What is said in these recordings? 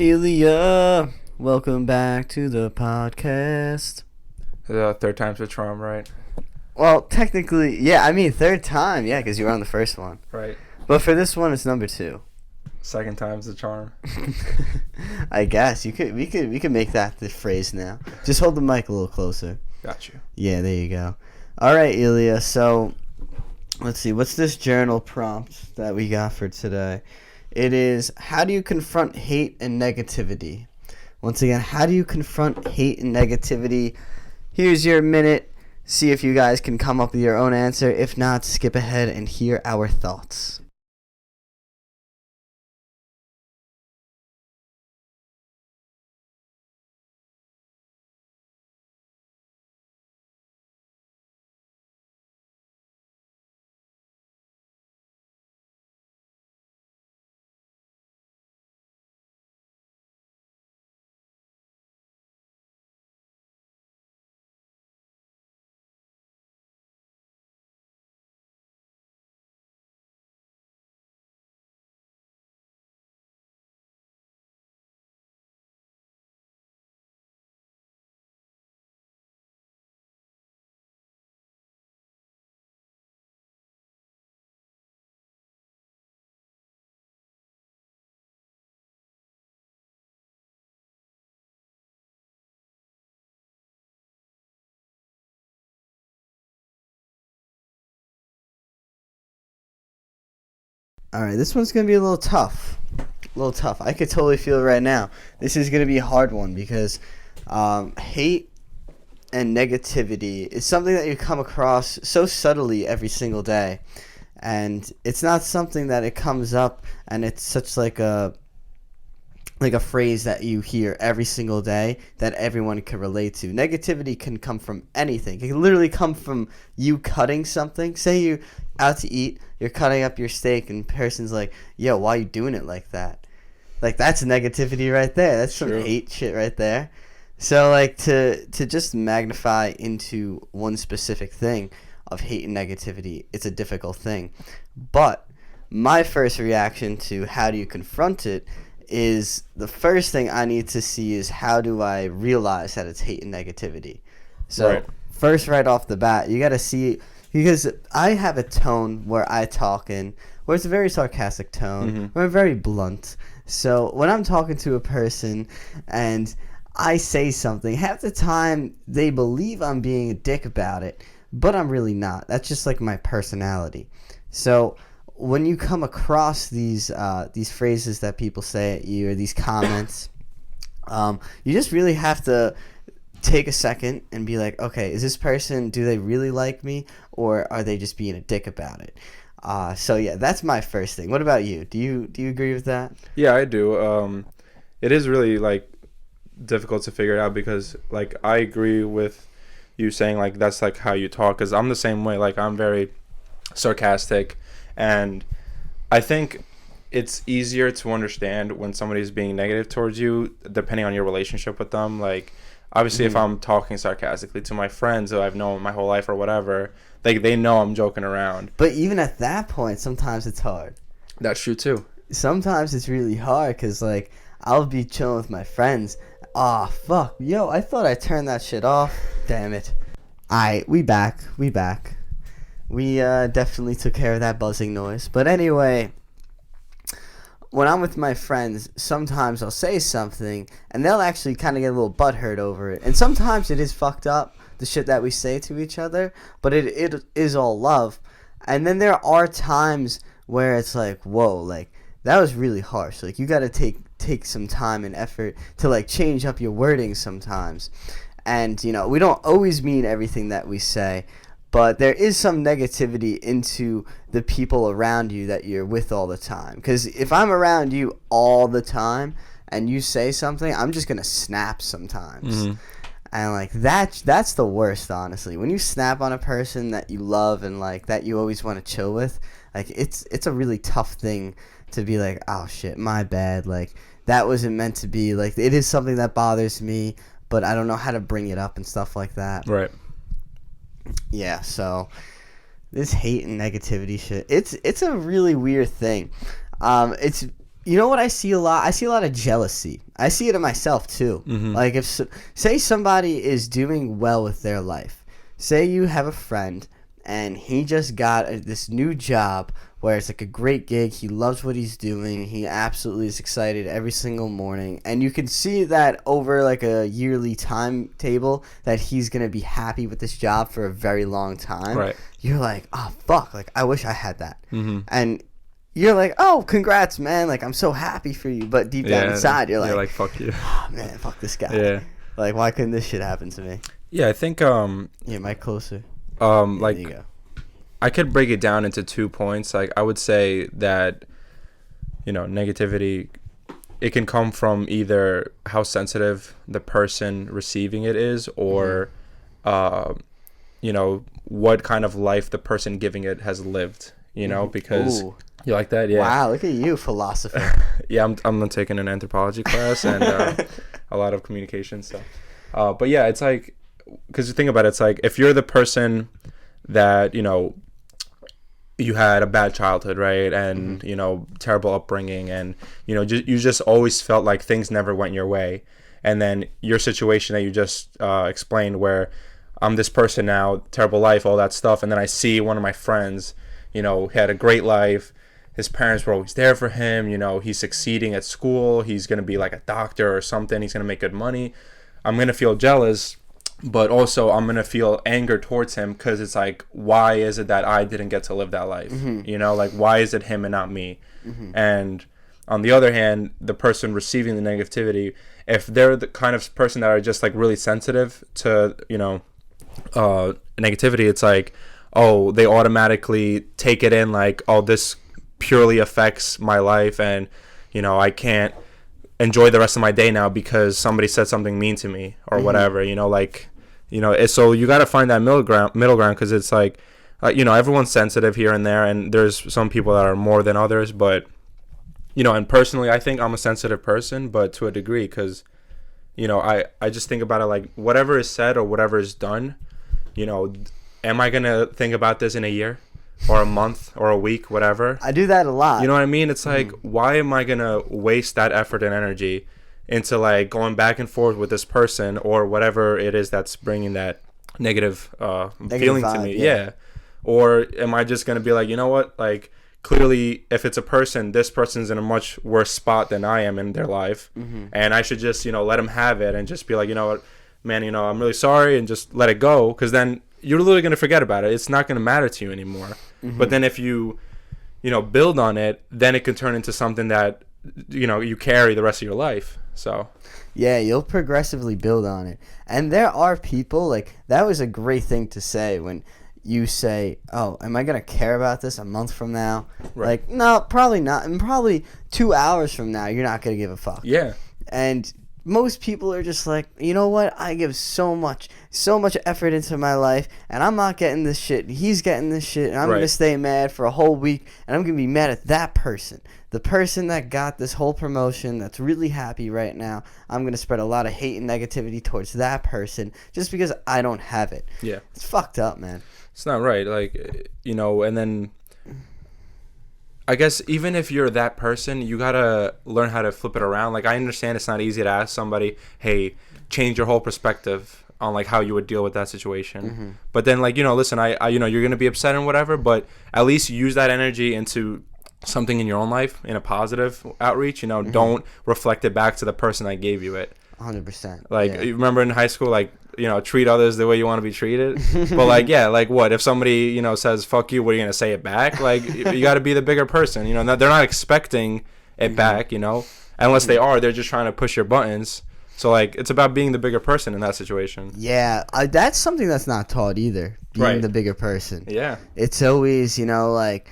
Ilya, welcome back to the podcast. The third time's a charm, right? Well, technically, yeah, I mean third time, yeah, because you were on the first one. Right. But for this one, it's number 2. Second time's a charm. I guess we could make that the phrase now. Just hold the mic a little closer. Got you. Yeah, there you go. All right, Ilya. So let's see. What's this journal prompt that we got for today? It is, how do you confront hate and negativity? Once again, how do you confront hate and negativity? Here's your minute. See if you guys can come up with your own answer. If not, skip ahead and hear our thoughts. All right, this one's going to be a little tough. I could totally feel it right now. This is going to be a hard one because hate and negativity is something that you come across so subtly every single day. And it's not something that it comes up and it's such like a phrase that you hear every single day that everyone can relate to. Negativity can come from anything. It can literally come from you cutting something. Say you're out to eat, you're cutting up your steak, and the person's like, yo, why are you doing it like that? Like, that's negativity right there. That's some hate shit right there. So, like, to just magnify into one specific thing of hate and negativity, it's a difficult thing. But my first reaction to how do you confront it is the first thing I need to see is how do I realize that it's hate and negativity. So First, right off the bat, you got to see, because I have a tone where I talk in, where it's a very sarcastic tone, where I'm very blunt. So when I'm talking to a person and I say something, half the time they believe I'm being a dick about it, but I'm really not. That's just like my personality. So when you come across these phrases that people say at you or these comments, you just really have to take a second and be like, okay, is this person, do they really like me, or are they just being a dick about it? So yeah, that's my first thing. What about you? Do you agree with that? Yeah, I do. It is really like difficult to figure it out because like I agree with you saying like that's like how you talk, because I'm the same way. Like I'm very sarcastic, and I think it's easier to understand when somebody's being negative towards you depending on your relationship with them. Like obviously if I'm talking sarcastically to my friends who I've known my whole life or whatever, like they know I'm joking around. But even at that point, sometimes it's hard. That's true too. Sometimes it's really hard because like I'll be chilling with my friends. Fuck, yo, I thought I turned that shit off. Damn it. Alright, we back. We definitely took care of that buzzing noise. But anyway, when I'm with my friends, sometimes I'll say something, and they'll actually kind of get a little butthurt over it. And sometimes it is fucked up, the shit that we say to each other, but it is all love. And then there are times where it's like, whoa, like, that was really harsh. Like, you gotta take some time and effort to, like, change up your wording sometimes. And, you know, we don't always mean everything that we say, but there is some negativity into the people around you that you're with all the time. Because if I'm around you all the time and you say something, I'm just going to snap sometimes. And, like, that's the worst, honestly. When you snap on a person that you love and, like, that you always want to chill with, like, it's a really tough thing to be like, oh, shit, my bad. Like, that wasn't meant to be. Like, it is something that bothers me, but I don't know how to bring it up and stuff like that. Right. Yeah, so this hate and negativity shit, it's a really weird thing. It's You know what I see a lot? I see a lot of jealousy. I see it in myself too. Like if say somebody is doing well with their life. Say you have a friend and he just got this new job where it's like a great gig. He loves what he's doing. He absolutely is excited every single morning. And you can see that over like a yearly timetable that he's going to be happy with this job for a very long time. Right. You're like, oh, fuck. Like, I wish I had that. And you're like, oh, congrats, man. Like, I'm so happy for you. But deep down inside, you're like, fuck you. Oh, man, fuck this guy. Yeah. Like, why couldn't this shit happen to me? Yeah, I think Yeah, mic closer. like there you go. I could break it down into 2 points. Like I would say that, you know, negativity, it can come from either how sensitive the person receiving it is, or you know, what kind of life the person giving it has lived, you know, because Ooh. you like that? Yeah. Wow, look at you, philosopher. Yeah, I'm taking an anthropology class and a lot of communication stuff. But yeah, it's like, because you think about it, it's like if you're the person that, you know, you had a bad childhood, right? And, you know, terrible upbringing, and, you know, you just always felt like things never went your way. And then your situation that you just explained, where I'm this person now, terrible life, all that stuff. And then I see one of my friends, you know, he had a great life. His parents were always there for him. You know, he's succeeding at school. He's going to be like a doctor or something. He's going to make good money. I'm going to feel jealous, but also I'm going to feel anger towards him, because it's like, why is it that I didn't get to live that life? You know, like, why is it him and not me? And on the other hand, the person receiving the negativity, if they're the kind of person that are just like really sensitive to, you know, negativity, it's like, oh, they automatically take it in like, oh, this purely affects my life, and, you know, I can't enjoy the rest of my day now because somebody said something mean to me or whatever, you know, like, you know, so you got to find that middle ground, because it's like, you know, everyone's sensitive here and there, and there's some people that are more than others, but, you know, and personally, I think I'm a sensitive person, but to a degree, because, you know, I just think about it like, whatever is said or whatever is done, you know, am I going to think about this in a year or a month or a week, whatever? I do that a lot. You know what I mean? It's like, why am I going to waste that effort and energy into like going back and forth with this person or whatever it is that's bringing that negative feeling vibe, to me? Yeah. Or am I just going to be like, you know what? Like, clearly, if it's a person, this person's in a much worse spot than I am in their life. And I should just, you know, let them have it and just be like, you know what, man, you know, I'm really sorry, and just let it go. Because then you're literally going to forget about it. It's not going to matter to you anymore. But then if you know, build on it, then it can turn into something that, you know, you carry the rest of your life. So yeah, you'll progressively build on it. And there are people, like, that was a great thing to say when you say, oh, am I going to care about this a month from now? Right. Like, no, probably not. And probably 2 hours from now, you're not going to give a fuck. Yeah. And most people are just like, you know what? I give so much effort into my life, and I'm not getting this shit. He's getting this shit, and I'm going to stay mad for a whole week, and I'm going to be mad at that person. The person that got this whole promotion that's really happy right now, I'm going to spread a lot of hate and negativity towards that person just because I don't have it. Yeah. It's fucked up, man. It's not right. Like, you know, and then I guess even if you're that person, you got to learn how to flip it around. Like, I understand it's not easy to ask somebody, hey, change your whole perspective on, like, how you would deal with that situation. But then, like, you know, listen, I you know, you're going to be upset and whatever, but at least use that energy into something in your own life, in a positive outreach. You know, don't reflect it back to the person that gave you it. 100%. Like, you remember in high school, like, you know, treat others the way you want to be treated. But, like, yeah, like, what? If somebody, you know, says, fuck you, what are you going to say it back? Like, you got to be the bigger person. You know, they're not expecting it back, you know? Unless they are, they're just trying to push your buttons. So, like, it's about being the bigger person in that situation. Yeah, that's something that's not taught either, being the bigger person. Yeah. It's always, you know, like,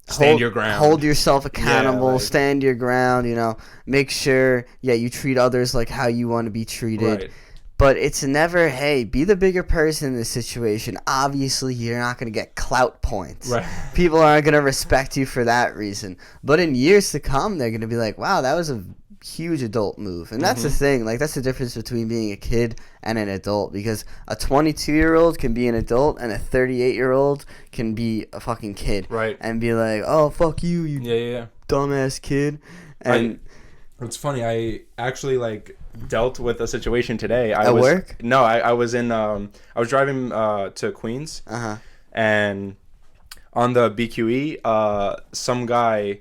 Stand your ground. Hold yourself accountable. like, stand your ground. You know, make sure you treat others like how you want to be treated. Right. But it's never, hey, be the bigger person in this situation. Obviously, you're not going to get clout points. Right. People aren't going to respect you for that reason. But in years to come, they're going to be like, wow, that was a huge adult move. And that's the thing. Like, that's the difference between being a kid and an adult. Because a 22-year-old can be an adult, and a 38-year-old can be a fucking kid. Right. And be like, oh, fuck you, you Yeah. dumbass kid. And it's funny. I actually like dealt with a situation today. At work? No, I was in. I was driving to Queens, and on the BQE, some guy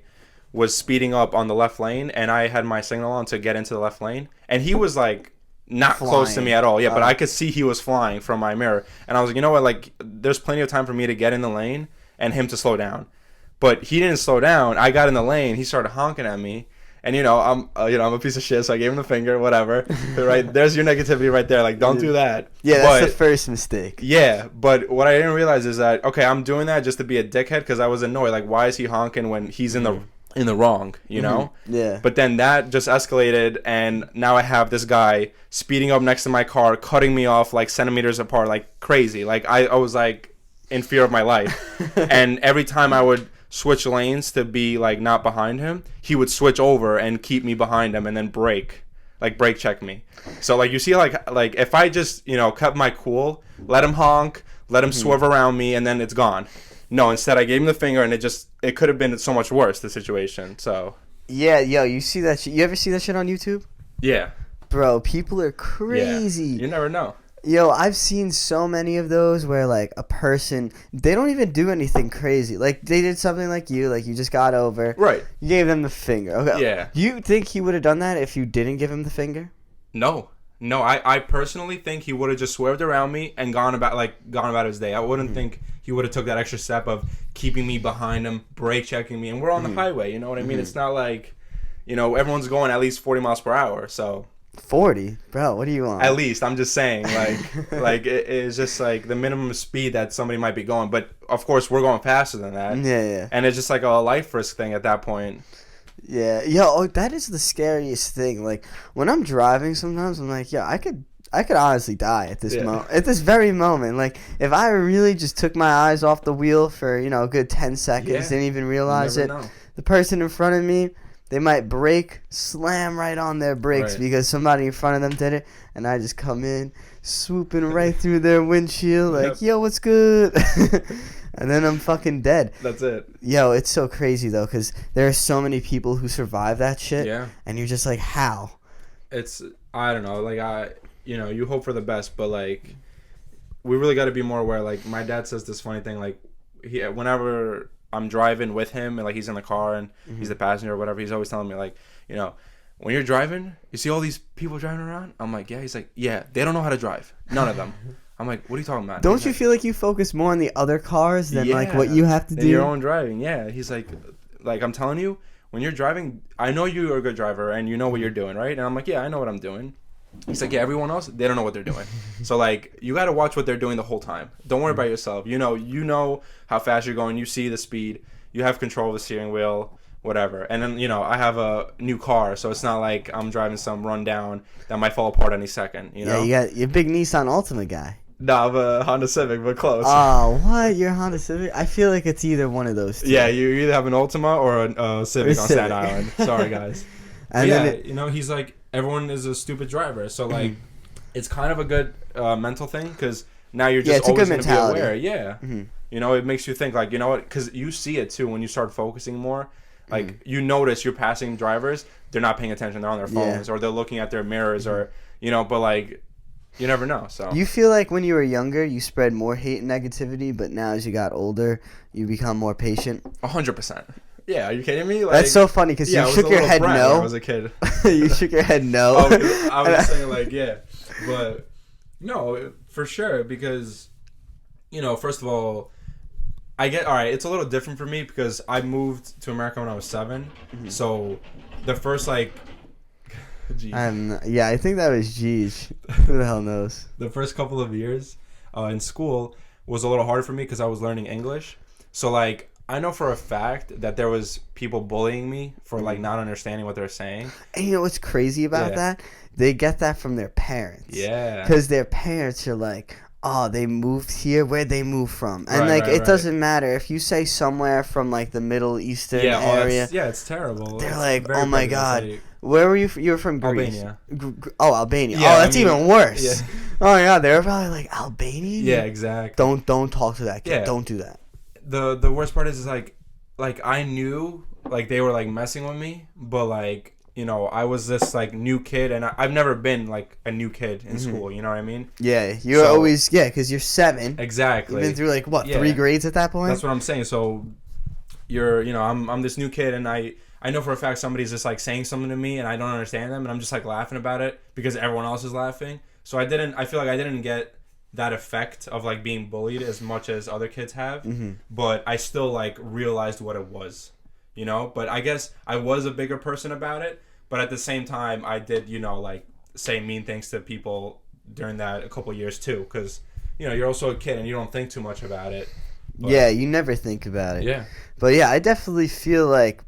was speeding up on the left lane, and I had my signal on to get into the left lane, and he was like not close to me at all. Yeah, but I could see he was flying from my mirror, and I was like, you know what? Like, there's plenty of time for me to get in the lane and him to slow down. But he didn't slow down. I got in the lane. He started honking at me. And I'm a piece of shit, so I gave him the finger, whatever. Right, there's your negativity right there. Like, don't do that. Yeah, that's the first mistake. Yeah, but what I didn't realize is that I'm doing that just to be a dickhead because I was annoyed. Like, why is he honking when he's in the wrong? You know? Yeah. But then that just escalated, and now I have this guy speeding up next to my car, cutting me off like centimeters apart, like crazy. Like I was like in fear of my life, and every time I would switch lanes to be like not behind him, he would switch over and keep me behind him and then brake check me. So like you see like if I just kept my cool, let him honk, let him swerve around me, and then it's gone. No, instead I gave him the finger, and it could have been so much worse, the situation. So yeah, you see that shit? You ever see that shit on YouTube? Yeah, bro, people are crazy. You never know. Yo, I've seen so many of those where, like, a person, they don't even do anything crazy. Like, they did something like you just got over. Right. You gave them the finger. Okay. Yeah. You think he would have done that if you didn't give him the finger? No, I personally think he would have just swerved around me and gone about his day. I wouldn't think he would have took that extra step of keeping me behind him, brake checking me, and we're on the highway, you know what I mean? It's not like, everyone's going at least 40 miles per hour, so... 40? Bro, what do you want? At least, I'm just saying, like it is just like the minimum speed that somebody might be going, but of course we're going faster than that. Yeah. And it's just like a life risk thing at that point. Yeah, that is the scariest thing. Like when I'm driving, sometimes I'm like, I could honestly die at this moment, at this very moment. Like if I really just took my eyes off the wheel for a good 10 seconds, didn't even realize it. The person in front of me, they might slam right on their brakes because somebody in front of them did it, and I just come in, swooping right through their windshield, like, yo, what's good? And then I'm fucking dead. That's it. Yo, it's so crazy, though, because there are so many people who survive that shit, and you're just like, how? I don't know, like, you hope for the best, but, like, we really got to be more aware. Like, my dad says this funny thing, like, whenever... I'm driving with him and like he's in the car and he's the passenger or whatever, he's always telling me like, when you're driving, you see all these people driving around? I'm like, yeah. He's like, yeah, they don't know how to drive. None of them. I'm like, what are you talking about? Don't you feel like you focus more on the other cars than like what you have to do? Your own driving, yeah. He's like I'm telling you, when you're driving, I know you're a good driver and you know what you're doing, right? And I'm like, yeah, I know what I'm doing. He's like, yeah, everyone else, they don't know what they're doing. So, like, you got to watch what they're doing the whole time. Don't worry about yourself. You know how fast you're going. You see the speed. You have control of the steering wheel, whatever. And then, I have a new car, so it's not like I'm driving some rundown that might fall apart any second, Yeah, you got your big Nissan Altima guy. No, I'm a Honda Civic, but close. Oh, what? You're a Honda Civic? I feel like it's either one of those two. Yeah, you either have an Altima or a Civic on Staten Island. Sorry, guys. And then he's like, everyone is a stupid driver, so like it's kind of a good mental thing because now you're just always going to be aware. It makes you think like, because you see it too when you start focusing more, like you notice you're passing drivers, they're not paying attention, they're on their phones or they're looking at their mirrors or but like you never know. So you feel like when you were younger you spread more hate and negativity, but now as you got older you become more patient? 100%. Yeah, are you kidding me? Like, that's so funny because you shook your head no. When I was a kid. You shook your head no. I was saying like, yeah. But, no, for sure. Because, first of all, it's a little different for me because I moved to America when I was 7. So, the first, like, I think that was G's. Who the hell knows? The first couple of years in school was a little hard for me because I was learning English. So, like, I know for a fact that there was people bullying me for like not understanding what they're saying. And you know what's crazy about that? They get that from their parents. Yeah. Because their parents are like, oh, they moved here. Where'd they move from? And it doesn't matter if you say somewhere from like the Middle Eastern area. It's terrible. They're like, oh my god. Like, where were you? You were from Greece. Albania. Albania. Yeah, that's even worse. Yeah. Oh my god, they were probably like Albanian. Yeah, exactly. Don't talk to that kid. Yeah. Don't do that. The worst part is like I knew like they were like messing with me, but like, you know, I was this like new kid, and I've never been like a new kid in school. You know what I mean? Yeah, you're always because you're 7. Exactly. You've been through like what 3 grades at that point. That's what I'm saying. So I'm this new kid, and I know for a fact somebody's just like saying something to me, and I don't understand them, and I'm just like laughing about it because everyone else is laughing. So I feel like I didn't get that effect of like being bullied as much as other kids have, but I still like realized what it was. You know, but I guess I was a bigger person about it. But at the same time, I did, you know, like say mean things to people during that a couple of years too, because you know you're also a kid and you don't think too much about it. But, yeah, you never think about it. Yeah. But yeah, I definitely feel like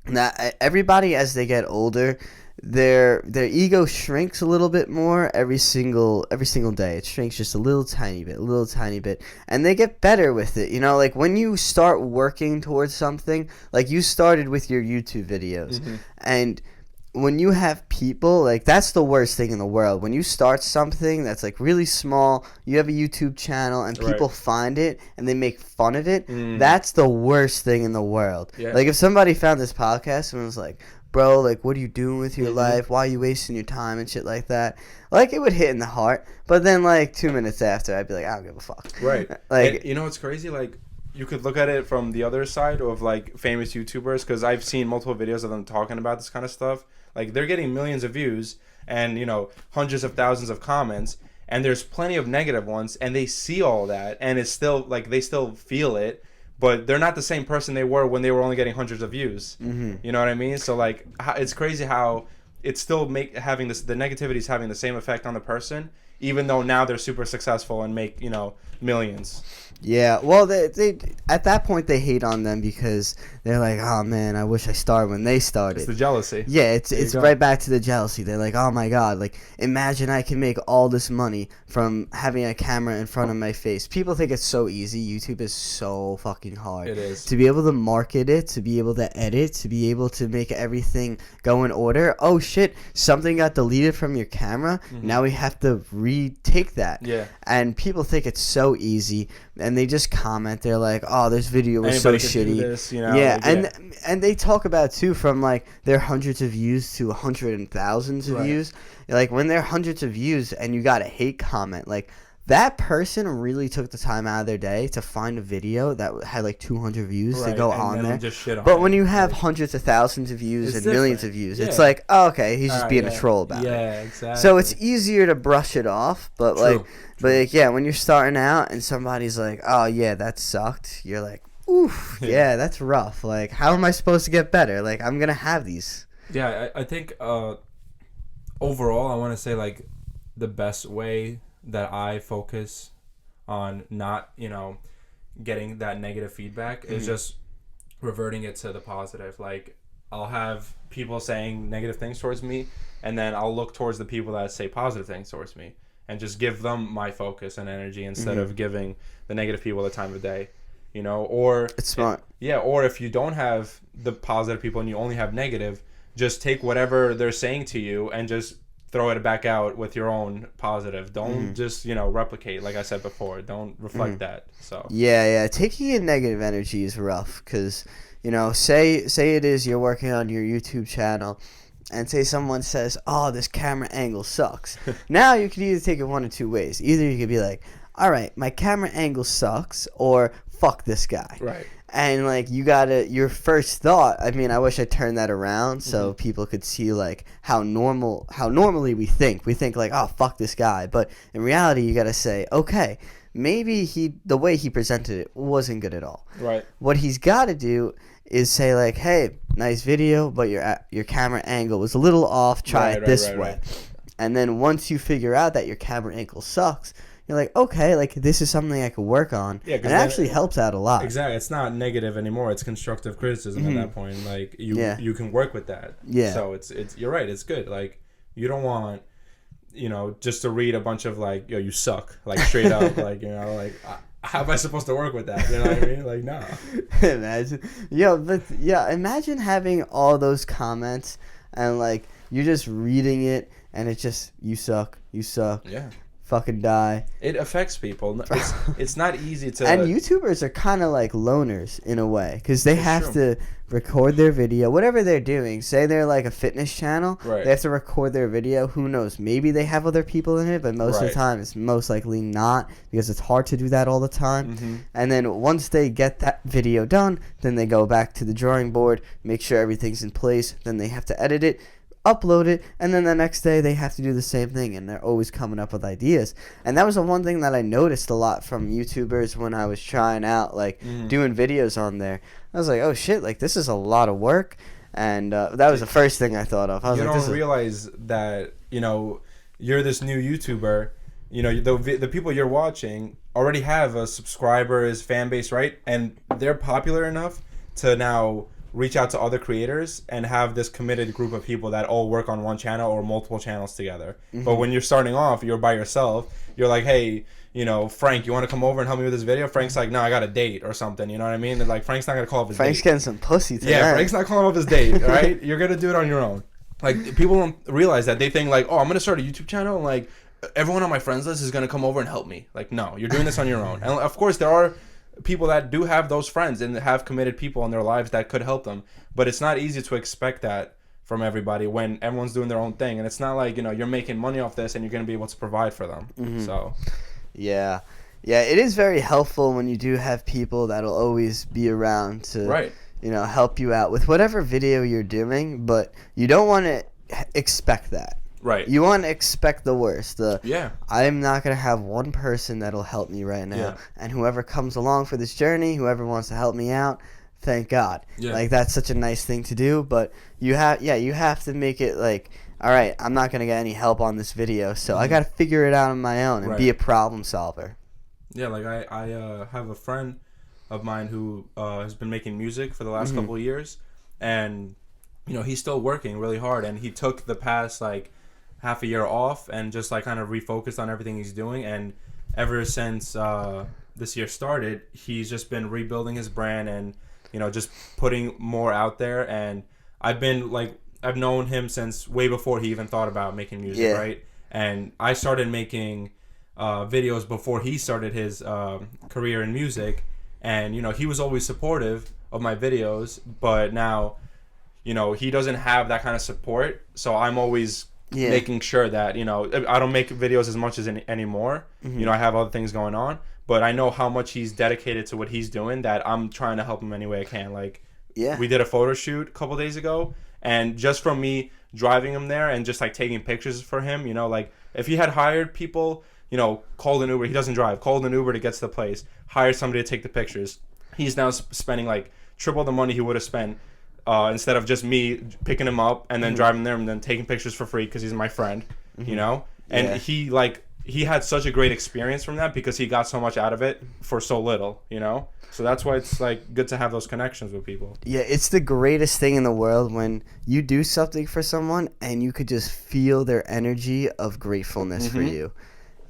that everybody as they get older, their ego shrinks a little bit more every single day. It shrinks just a little tiny bit, and they get better with it. You know, like when you start working towards something, like you started with your YouTube videos, and when you have people, like that's the worst thing in the world. When you start something that's like really small, you have a YouTube channel and people find it and they make fun of it, that's the worst thing in the world. Yeah. Like if somebody found this podcast and was like, bro, like, what are you doing with your life? Why are you wasting your time and shit like that? Like, it would hit in the heart. But then, like, 2 minutes after, I'd be like, I don't give a fuck. Right. Like, and you know what's crazy? Like, you could look at it from the other side of, like, famous YouTubers, because I've seen multiple videos of them talking about this kind of stuff. Like, they're getting millions of views and, you know, hundreds of thousands of comments, and there's plenty of negative ones, and they see all that, and it's still, like, they still feel it. But they're not the same person they were when they were only getting hundreds of views. You know what I mean? So like, it's crazy how it's still having this. The negativity is having the same effect on the person, even though now they're super successful and make, you know, millions. Yeah, well, they at that point they hate on them because they're like, oh man, I wish I started when they started. It's the jealousy. Yeah, it's right back to the jealousy. They're like, oh my god, like imagine I can make all this money from having a camera in front of my face. People think it's so easy. YouTube is so fucking hard. It is. To be able to market it, to be able to edit, to be able to make everything go in order. Oh shit, something got deleted from your camera. Now we have to retake that. Yeah. And people think it's so easy. And they just comment. They're like, "Oh, this video was so shitty." This, you know, yeah, like, and they talk about too from like their hundreds of views to hundreds and thousands of views. Like when they're hundreds of views and you got a hate comment, like that person really took the time out of their day to find a video that had like 200 views to go on there. Just shit on but when you have hundreds of thousands of views and millions of views, it's like, oh, okay, he's just being a troll about it. Yeah, exactly. So it's easier to brush it off, but yeah, when you're starting out and somebody's like, oh yeah, that sucked, you're like, oof, yeah, that's rough. Like, how am I supposed to get better? Like, I'm gonna have these. Yeah, I think overall, I want to say like the best way that I focus on not, you know, getting that negative feedback is just reverting it to the positive. Like, I'll have people saying negative things towards me, and then I'll look towards the people that say positive things towards me and just give them my focus and energy instead of giving the negative people the time of day, you know? Or it's smart. Yeah, or if you don't have the positive people and you only have negative, just take whatever they're saying to you and just throw it back out with your own positive. Don't just, you know, replicate, like I said before. Don't reflect that. So yeah, taking in negative energy is rough because, you know, say it is you're working on your YouTube channel and say someone says, oh, this camera angle sucks. Now you could either take it one of two ways. Either you could be like, all right, my camera angle sucks, or fuck this guy. Right. And, like, you gotta, your first thought, I mean, I wish I turned that around so people could see, like, how normally we think. We think, like, oh, fuck this guy. But in reality, you gotta say, okay, maybe the way he presented it wasn't good at all. Right. What he's gotta do is say, like, hey, nice video, but your camera angle was a little off. Try it this way. Right. And then once you figure out that your camera angle sucks, you're like, okay, like this is something I could work on. Yeah, and it actually helps out a lot. Exactly. It's not negative anymore. It's constructive criticism at that point. Like you can work with that. Yeah. So it's you're right. It's good. Like you don't want, you know, just to read a bunch of like, yo, you suck, like straight up, like, you know, like how am I supposed to work with that? You know what I mean? Like, no. Imagine having all those comments and like you're just reading it and it's just you suck. Yeah. fucking die. It affects people. It's not easy to. And YouTubers are kind of like loners in a way, because they have true. to record their video, whatever they're doing. Say they're like a fitness channel, Right. they have to record their video. Who knows? Maybe they have other people in it, but most of the Right. time it's most likely not, because it's hard to do that all the time. Mm-hmm. And then once they get that video done, then they go back to the drawing board, make sure everything's in place. Then they have to edit it, upload it, and then the next day they have to do the same thing, and they're always coming up with ideas. And that was the one thing that I noticed a lot from YouTubers when I was trying out, like, doing videos on there. I was like, oh shit, like, this is a lot of work. And that was the first thing I thought of. I was You like, don't realize that, you know, you're this new YouTuber. You know, the people you're watching already have a subscribers, fan base, right? And they're popular enough to now reach out to other creators and have this committed group of people that all work on one channel or multiple channels together. But when you're starting off, you're by yourself. You're like, hey, you know, Frank, you want to come over and help me with this video? Frank's like, no, I got a date or something. You know what I mean? And like, Frank's not gonna call up his Frank's date. getting some pussy tonight. Yeah, Frank's not calling up his date. All right, you're gonna do it on your own. Like, people don't realize that. They think like, oh, I'm gonna start a YouTube channel and like everyone on my friends list is gonna come over and help me. Like, no, you're doing this on your own. And of course, there are people that do have those friends and have committed people in their lives that could help them, but it's not easy to expect that from everybody when everyone's doing their own thing. And it's not like, you know, you're making money off this and you're going to be able to provide for them. So Yeah, it is very helpful when you do have people that'll always be around to right. you know, help you out with whatever video you're doing, but you don't want to expect that. Right. You want to expect the worst. Yeah. I'm not going to have one person that'll help me right now. Yeah. And whoever comes along for this journey, whoever wants to help me out, thank God. Yeah. Like, that's such a nice thing to do. But you have to make it like, all right, I'm not going to get any help on this video, so I got to figure it out on my own and be a problem solver. Yeah, like I have a friend of mine who has been making music for the last couple of years. And, you know, he's still working really hard. And he took the past, like, half a year off and just like kind of refocused on everything he's doing, and ever since this year started, he's just been rebuilding his brand and, you know, just putting more out there. And I've known him since way before he even thought about making music, right? And I started making videos before he started his career in music, and, you know, he was always supportive of my videos, but now, you know, he doesn't have that kind of support, so I'm always making sure that, you know, I don't make videos as much as anymore. You know, I have other things going on, but I know how much he's dedicated to what he's doing, that I'm trying to help him any way I can. Like, we did a photo shoot a couple days ago, and just from me driving him there and just like taking pictures for him, you know, like if he had hired people, you know, called an Uber, he doesn't drive, called an Uber to get to the place, hired somebody to take the pictures, he's now spending like triple the money he would have spent instead of just me picking him up and then driving there and then taking pictures for free because he's my friend, you know? And he had such a great experience from that because he got so much out of it for so little, you know? So that's why it's like good to have those connections with people. Yeah, it's the greatest thing in the world when you do something for someone and you could just feel their energy of gratefulness for you.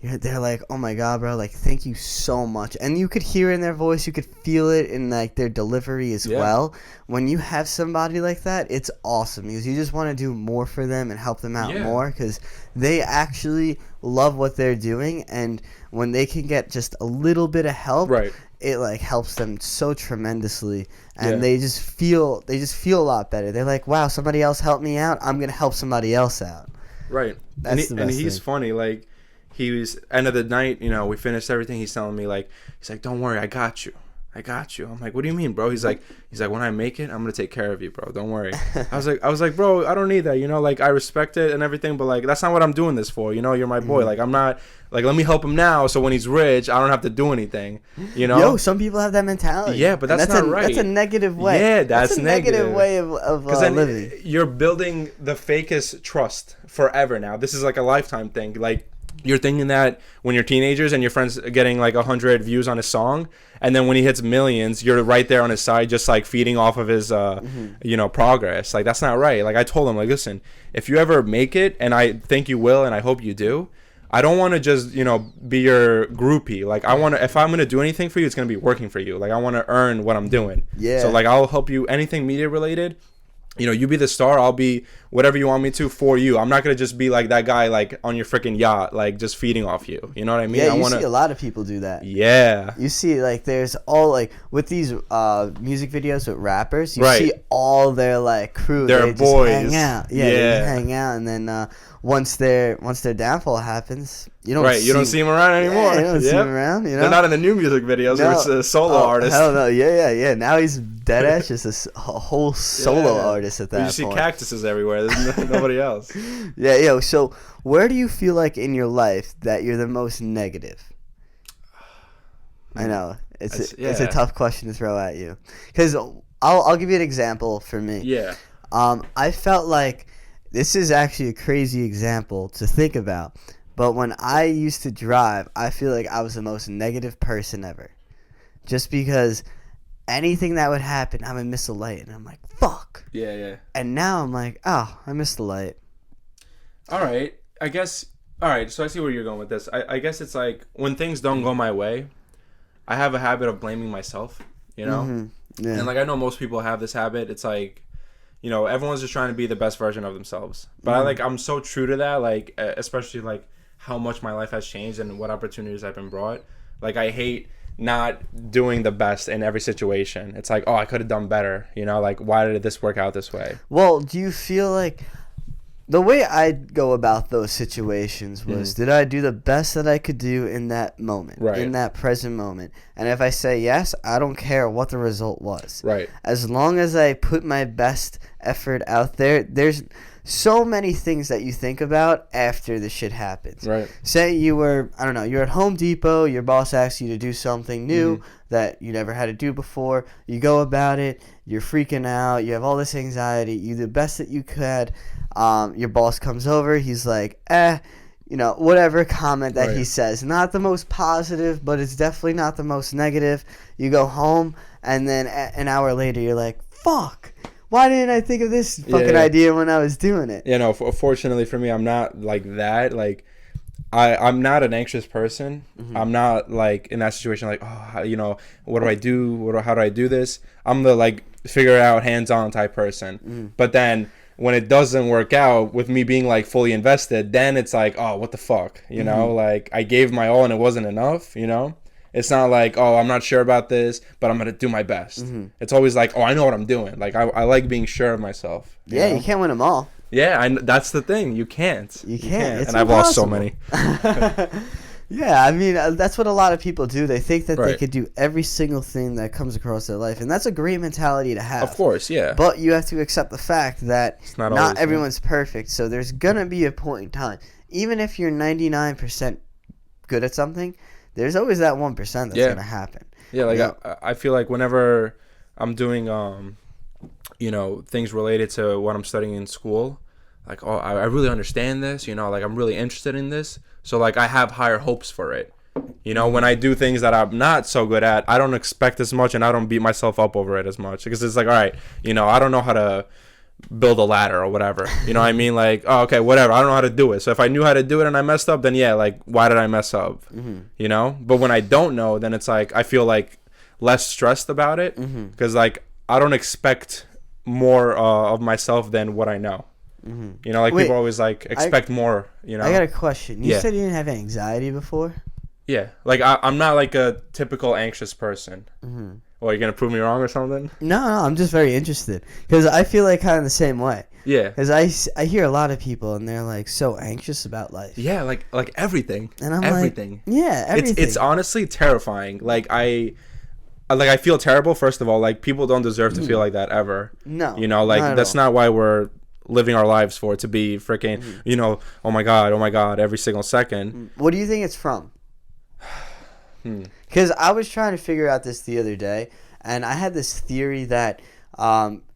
They're like, oh my God, bro, like, thank you so much. And you could hear it in their voice, you could feel it in like their delivery as well. When you have somebody like that, it's awesome because you just want to do more for them and help them out more, because they actually love what they're doing, and when they can get just a little bit of help, it like helps them so tremendously, and they just feel a lot better. They're like, wow, somebody else helped me out, I'm gonna help somebody else out. Right. That's the best and he's thing. Funny, like, he was, end of the night, you know, we finished everything. He's telling me, like, he's like, don't worry, I got you. I'm like, what do you mean, bro? He's like, when I make it, I'm gonna take care of you, bro. Don't worry. I was like, bro, I don't need that. You know, like, I respect it and everything, but like, that's not what I'm doing this for. You know, you're my boy. Like, I'm not, like, let me help him now, so when he's rich, I don't have to do anything. You know? Yo, some people have that mentality. Yeah, but that's not right. That's a negative way. Yeah, that's a negative way of living. You're building the fakest trust forever now. This is like a lifetime thing. Like, you're thinking that when you're teenagers and your friends are getting like 100 views on a song, and then when he hits millions, you're right there on his side, just like feeding off of his, you know, progress. Like, that's not right. Like, I told him, like, listen, if you ever make it, and I think you will, and I hope you do, I don't want to just, you know, be your groupie. Like, I want to, if I'm going to do anything for you, it's going to be working for you. Like, I want to earn what I'm doing. Yeah. So, like, I'll help you, anything media related. you know, you be the star, I'll be whatever you want me to for you. I'm not gonna just be like that guy like on your freaking yacht, like just feeding off you. You know what I mean? Yeah, see a lot of people do that. Yeah. You see, like, there's all, like, with these music videos with rappers, you Right. see all their, like, crew. Their they boys. Just hang out. Yeah, they just hang out, and then once their downfall happens, you don't see them around anymore. Yeah, you don't see them around, you know? They're not in the new music videos where it's a solo artist. Hell no, yeah. Now he's deadass, just a whole solo artist at that point. You see cactuses everywhere. There's nobody else. Yeah. So where do you feel like in your life that you're the most negative? I know it's a tough question to throw at you, because I'll give you an example for me. Yeah. I felt like this is actually a crazy example to think about, but when I used to drive, I feel like I was the most negative person ever, just because anything that would happen, I would miss a light, and I'm like, fuck. Yeah. And now I'm like, oh, I missed the light. All right. I guess. All right. So I see where you're going with this. I guess it's like when things don't go my way, I have a habit of blaming myself, you know? Mm-hmm. Yeah. And, like, I know most people have this habit. It's like, you know, everyone's just trying to be the best version of themselves. But I'm so true to that, like, especially, like, how much my life has changed and what opportunities I've been brought. Like, I hate not doing the best in every situation. It's like, oh, I could have done better, you know? Like, why did this work out this way? Well, do you feel like... The way I'd go about those situations was, did I do the best that I could do in that moment, in that present moment? And if I say yes, I don't care what the result was. Right. As long as I put my best effort out there, there's so many things that you think about after the shit happens. Right. Say you were, I don't know, you're at Home Depot, your boss asks you to do something new that you never had to do before. You go about it, you're freaking out, you have all this anxiety, you do the best that you could. Your boss comes over, he's like, you know, whatever comment that he says. Not the most positive, but it's definitely not the most negative. You go home, and then an hour later, you're like, fuck. Why didn't I think of this fucking idea when I was doing it? You know, fortunately for me, I'm not like that. Like, I'm not an anxious person. I'm not, like, in that situation, like, oh, you know, what do I do? How do I do this? I'm the, like, figure it out, hands-on type person. But then... when it doesn't work out with me being like fully invested, then it's like, oh, what the fuck, you know, like I gave my all and it wasn't enough, you know. It's not like, oh, I'm not sure about this, but I'm gonna do my best. It's always like, oh, I know what I'm doing. Like I like being sure of myself. You know? You can't win them all. Yeah, that's the thing. You can't. You can't. It's and I've lost so many. Yeah, I mean, that's what a lot of people do. They think that they could do every single thing that comes across their life, and that's a great mentality to have. Of course, yeah. But you have to accept the fact that not everyone's perfect, so there's going to be a point in time. Even if you're 99% good at something, there's always that 1% that's going to happen. Yeah, like I feel like whenever I'm doing, you know, things related to what I'm studying in school, like, oh, I really understand this, you know, like I'm really interested in this. So, like, I have higher hopes for it. You know, when I do things that I'm not so good at, I don't expect as much and I don't beat myself up over it as much. Because it's like, all right, you know, I don't know how to build a ladder or whatever. You know what I mean? Like, oh, okay, whatever. I don't know how to do it. So if I knew how to do it and I messed up, then yeah, like, why did I mess up? You know? But when I don't know, then it's like, I feel like less stressed about it. Because, like, I don't expect more of myself than what I know. You know, like, people always like expect more, you know. I got a question. You said you didn't have anxiety before? Yeah. Like, I'm not like a typical anxious person. Well, are you going to prove me wrong or something? No, I'm just very interested. Because I feel like kind of the same way. Yeah. Because I hear a lot of people and they're like so anxious about life. Yeah, like everything. And I'm everything. Like, yeah, everything. It's honestly terrifying. Like, I feel terrible, first of all. Like, people don't deserve to feel like that ever. No. You know, like, that's not why we're living our lives for, to be freaking, you know, oh my god, every single second. What do you think it's from? Because I was trying to figure out this the other day, and I had this theory that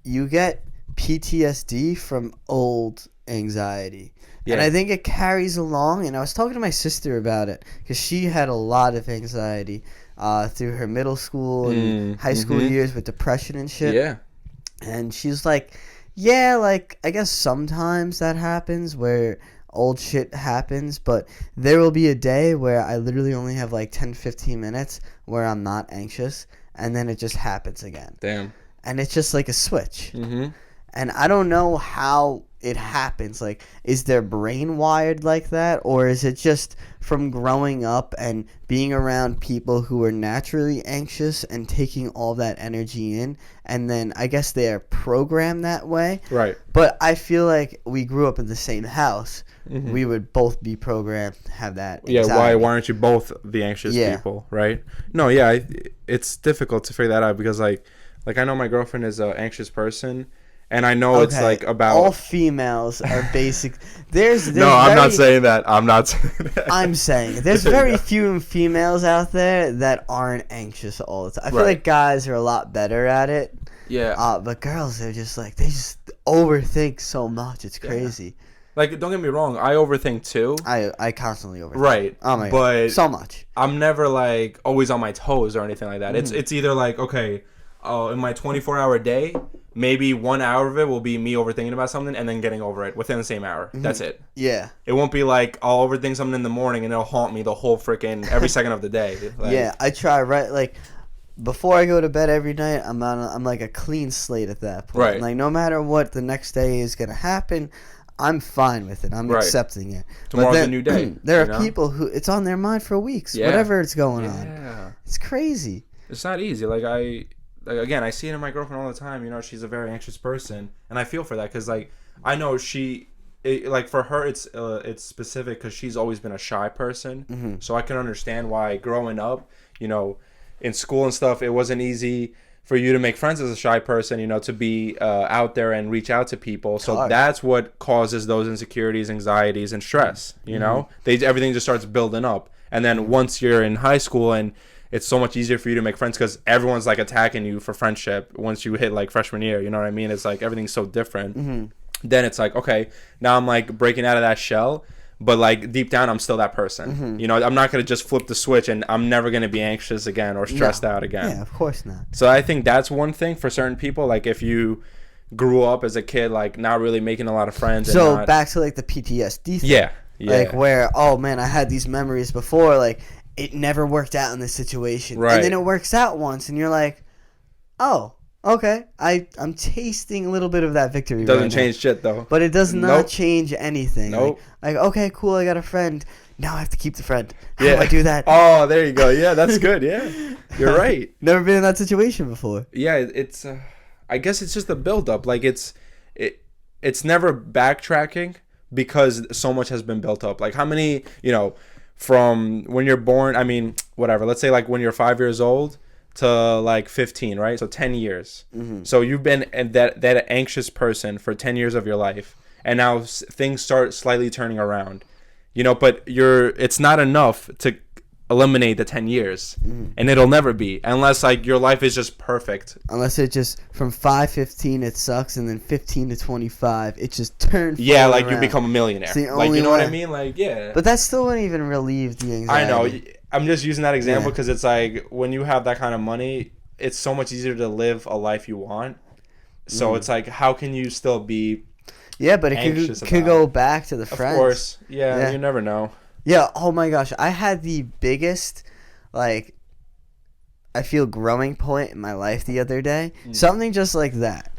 you get PTSD from old anxiety. Yeah. And I think it carries along, and I was talking to my sister about it, because she had a lot of anxiety through her middle school and high school years with depression and shit. Yeah. And she's like, yeah, like, I guess sometimes that happens where old shit happens, but there will be a day where I literally only have like 10-15 minutes where I'm not anxious, and then it just happens again. Damn. And it's just like a switch. And I don't know how it happens. Like, is their brain wired like that? Or is it just from growing up and being around people who are naturally anxious and taking all that energy in? And then I guess they are programmed that way. Right. But I feel like we grew up in the same house. Mm-hmm. We would both be programmed to have that anxiety. Yeah, why aren't you both the anxious people, right? No, yeah, it's difficult to figure that out because, like I know my girlfriend is an anxious person. And I know it's like about all females are basic. There's no, I'm not saying that. I'm not saying that. I'm saying there's very few females out there that aren't anxious all the time. I feel like guys are a lot better at it. Yeah. But girls, they're just like they just overthink so much. It's crazy. Yeah. Like, don't get me wrong, I overthink too. I constantly overthink. Right. Oh my God. So much. I'm never like always on my toes or anything like that. It's either like, okay, in my 24-hour day, maybe 1 hour of it will be me overthinking about something and then getting over it within the same hour. That's it. Yeah. It won't be like I'll overthink something in the morning and it'll haunt me the whole freaking every second of the day. Like, yeah, I try like before I go to bed every night. I'm like a clean slate at that point. Right. Like no matter what the next day is gonna happen, I'm fine with it. I'm accepting it. Tomorrow's a new day. There are people who it's on their mind for weeks. Yeah. Whatever it's going on. It's crazy. It's not easy. Again, I see it in my girlfriend all the time. You know, she's a very anxious person, and I feel for that because, like, I know for her, it's specific because she's always been a shy person. Mm-hmm. So I can understand why growing up, you know, in school and stuff, it wasn't easy for you to make friends as a shy person. You know, to be out there and reach out to people. So that's what causes those insecurities, anxieties, and stress. You know, everything just starts building up, and then once you're in high school and it's so much easier for you to make friends because everyone's like attacking you for friendship once you hit like freshman year. You know what I mean? It's like everything's so different. Mm-hmm. Then it's like, okay, now I'm like breaking out of that shell, but like deep down I'm still that person. Mm-hmm. You know, I'm not going to just flip the switch and I'm never going to be anxious again or stressed out again. Yeah, of course not. So I think that's one thing for certain people. Like if you grew up as a kid, like not really making a lot of friends. So back to like the PTSD thing. Yeah. Like where, oh man, I had these memories before, like it never worked out in this situation. Right. And then it works out once, and you're like, oh, okay. I'm tasting a little bit of that victory. Doesn't change shit, though. But it does not change anything. Nope. Like, okay, cool, I got a friend. Now I have to keep the friend. How do I do that? Oh, there you go. Yeah, that's good. Yeah. You're right. Never been in that situation before. Yeah, it's, I guess it's just a buildup. Like, it's never backtracking because so much has been built up. Like, how many, you know, from when you're born, I mean, whatever, let's say like when you're 5 years old to like 15, right? So 10 years. Mm-hmm. So you've been that anxious person for 10 years of your life, and now things start slightly turning around, you know, but it's not enough to eliminate the 10 years. Mm-hmm. And it'll never be unless like your life is just perfect. Unless it just from 5-15 it sucks, and then 15 to 25 it just turns. Yeah, like around. You become a millionaire. Like, you know what I mean? Like, yeah. But that still wouldn't even relieve the anxiety. I know. I'm just using that example because it's like when you have that kind of money, it's so much easier to live a life you want. So it's like, how can you still be? Yeah, but it could go back to the friends. Of course. Yeah, you never know. Yeah, oh my gosh. I had the biggest, like, I feel growing point in my life the other day. Something just like that.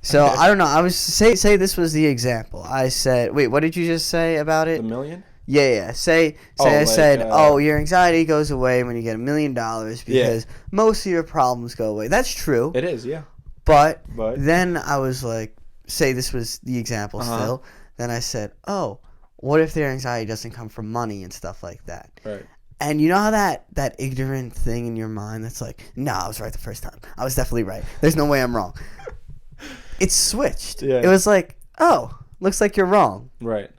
So, I don't know. I was, say this was the example. I said, wait, what did you just say about it? $1 million? Yeah. Say I said, your anxiety goes away when you get $1 million because most of your problems go away. That's true. It is, yeah. But then I was like, say this was the example still. Then I said, what if their anxiety doesn't come from money and stuff like that? Right. And you know how that ignorant thing in your mind that's like, I was right the first time. I was definitely right. There's no way I'm wrong. It switched. Yeah. It was like, looks like you're wrong. Right.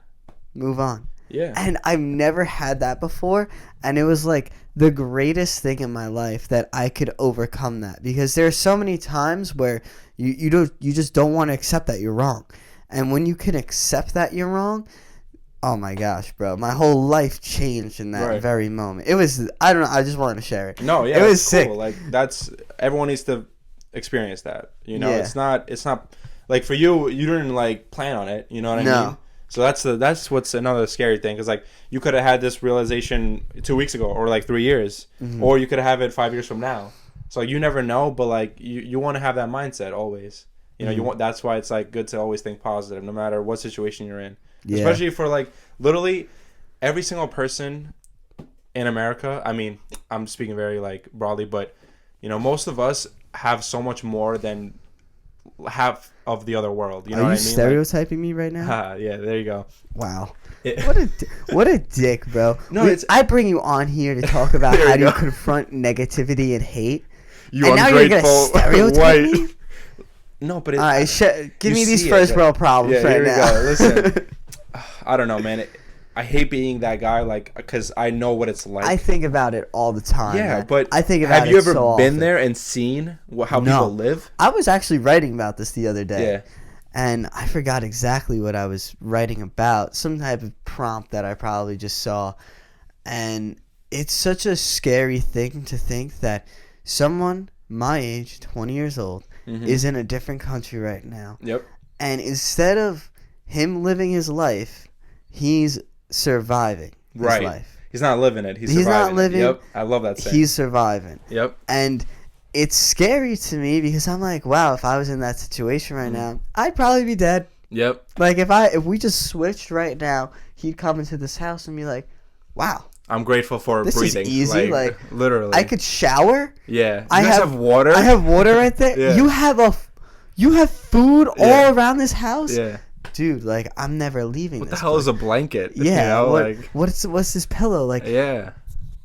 Move on. Yeah. And I've never had that before. And it was like the greatest thing in my life that I could overcome that. Because there are so many times where you just don't want to accept that you're wrong. And when you can accept that you're wrong, oh my gosh, bro. My whole life changed in that very moment. It was, I don't know, I just wanted to share it. No, yeah. It was cool. sick. Like, everyone needs to experience that. You know, it's not, like, for you didn't, like, plan on it. You know what I mean? So that's what's another scary thing. Because, like, you could have had this realization 2 weeks ago or, like, 3 years. Mm-hmm. Or you could have it 5 years from now. So, you never know. But, like, you want to have that mindset always. You know, you want. That's why it's like good to always think positive, no matter what situation you're in. Yeah. Especially for like literally every single person in America. I mean, I'm speaking very like broadly, but you know, most of us have so much more than half of the other world. You know Are what you I mean? stereotyping me right now? Yeah, there you go. Wow. It- What a dick, bro. No, it's- I bring you on here to talk about There how you do you go. confront negativity and hate. You And now you're gonna ungrateful stereotype white. me? No, but it, All right, give you me these see it, first right? world problems Yeah, right here we now. go. Listen. I don't know, man. I hate being that guy, like, because I know what it's like. I think about it all the time. Yeah, man. but I think about have you it ever so been often. there and seen how No. people live? I was actually writing about this the other day. Yeah. And I forgot exactly what I was writing about. Some type of prompt that I probably just saw. And it's such a scary thing to think that someone my age, 20 years old, is in a different country right now. Yep. And instead of him living his life, he's surviving his Right. life. He's not living it. He's Not surviving living. it. Yep. I love that saying. He's surviving. Yep. And it's scary to me because I'm like, wow, if I was in that situation right now, I'd probably be dead. Yep. Like if we just switched right now, he'd come into this house and be like, wow, I'm grateful for this breathing. is easy. Like literally. I could shower. Yeah. I You guys have water? I have water right there. Yeah. You have food Yeah. all around this house. Yeah. Dude, like I'm never leaving. What the this hell place. is a blanket? Yeah. You know, What, what's this pillow like? Yeah.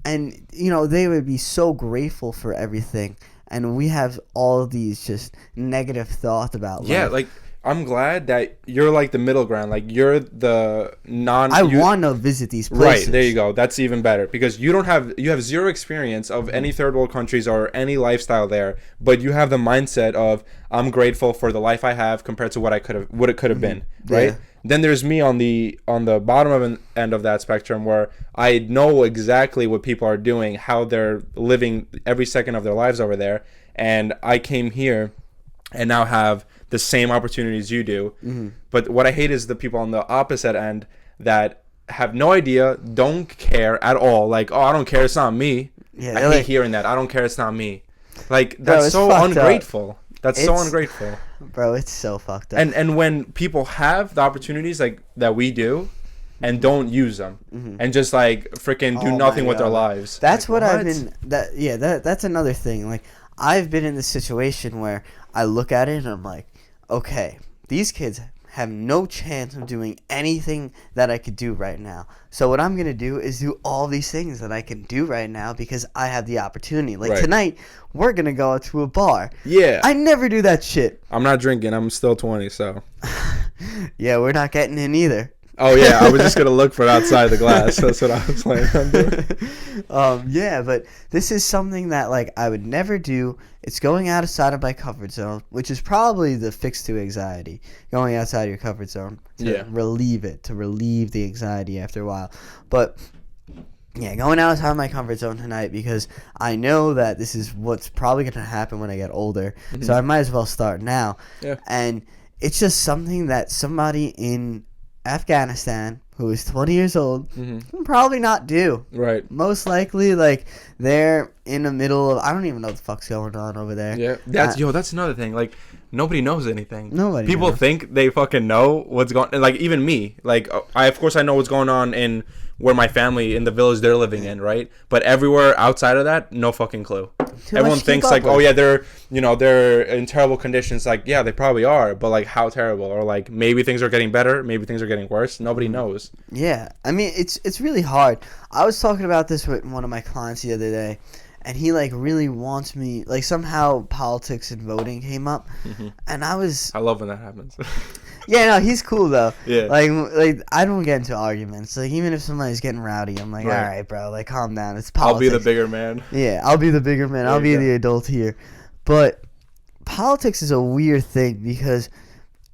And they would be so grateful for everything, and we have all of these just negative thoughts about Yeah, life. like I'm glad that you're like the middle ground. Like you're the I want to visit these places. Right, there you go. That's even better because you have zero experience of any third world countries or any lifestyle there, but you have the mindset of I'm grateful for the life I have compared to what it could have been, right? Yeah. Then there's me on the bottom of an end of that spectrum where I know exactly what people are doing, how they're living every second of their lives over there, and I came here and now have the same opportunities you do. But what I hate is the people on the opposite end that have no idea, don't care at all. Like, oh, I don't care, it's not me. Yeah, I they're hate like- hearing that. I don't care, it's not me. Like, Bro, that's it's so fucked up. ungrateful. That's so It's- ungrateful. Bro, it's so fucked up. And when people have the opportunities like that we do and don't use them and just like freaking do Oh nothing my with their God. lives. That's Like, what I've been. That's another thing. Like I've been in this situation where I look at it and I'm like, okay, these kids have no chance of doing anything that I could do right now. So what I'm gonna do is do all these things that I can do right now because I have the opportunity. Like Right. tonight, we're gonna go out to a bar. Yeah. I never do that shit. I'm not drinking. I'm still 20, so. Yeah, we're not getting in either. Oh yeah, I was just gonna look for it outside the glass. That's what I was planning on doing. Yeah, but this is something that like I would never do. It's going outside of my comfort zone, which is probably the fix to anxiety. Going outside of your comfort zone to Yeah. relieve it, to relieve the anxiety after a while. But yeah, going outside of my comfort zone tonight because I know that this is what's probably going to happen when I get older. So I might as well start now. Yeah. And it's just something that somebody in Afghanistan who is 20 years old can probably not do. Right. Most likely, like, they're in the middle of... I don't even know what the fuck's going on over there. Yeah. That's another thing. Like, nobody knows anything. Nobody People knows. think they fucking know what's going. Like even me. Like of course I know what's going on in where my family in the village they're living in, right? But everywhere outside of that, no fucking clue. Everyone much to thinks keep like, up oh with. yeah, they're in terrible conditions. Like yeah, they probably are, but like how terrible? Or like maybe things are getting better, maybe things are getting worse. Nobody knows. Yeah. I mean, it's really hard. I was talking about this with one of my clients the other day, and he, like, really wants me... Like, somehow politics and voting came up, and I was... I love when that happens. Yeah, no, he's cool, though. Yeah. Like I don't get into arguments. Like, even if somebody's getting rowdy, I'm like, Right. all right, bro, like, calm down. It's I'll be politics. the bigger man. Yeah, I'll be the bigger man. There I'll you be go. the adult here. But politics is a weird thing because